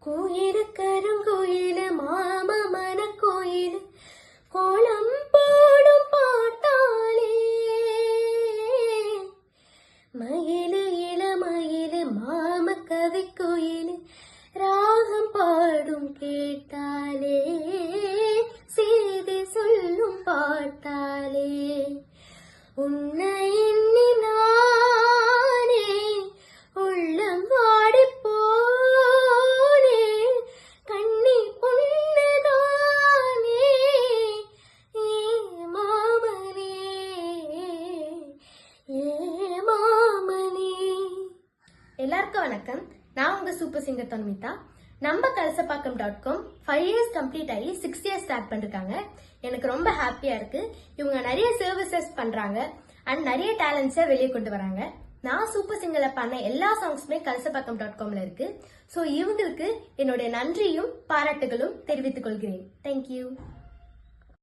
கோயிலு கருங்கோயிலு மாமன கோயிலு கோலம் போடும் பாட்டாலே மயிலு இளமயிலு மாம கவி கோயிலு ராகம் பாடும் கேட்டாலே செய்தி சொல்லும் பாட்டாலே உன்னை எண்ணி நானே உள்ளம் வாடி போனே கண்ணி பொண்ணுதானே ஏ மாமனே ஏ மாமனே. எல்லாருக்கும் வணக்கம். நான் உங்க சூப்பர் சிங்கர் தன்மிதா. நம்ம கலசப்பாக்கம்.com 5 years கம்ப்ளீட் ஆகி 6 years ஸ்டார்ட் பண்ணிருக்காங்க. எனக்கு ரொம்ப ஹாப்பியா இருக்கு. இவங்க நிறைய சர்வீசஸ் பண்றாங்க அண்ட் நிறைய டேலண்ட்ஸை வெளியே கொண்டு வராங்க. நான் சூப்பர் சிங்கர்ல பண்ண எல்லா சாங்ஸுமே கலசப்பாக்கம்.comல இருக்கு. ஸோ இவங்களுக்கு என்னுடைய நன்றியும் பாராட்டுகளும் தெரிவித்துக் கொள்கிறேன். தேங்க்யூ.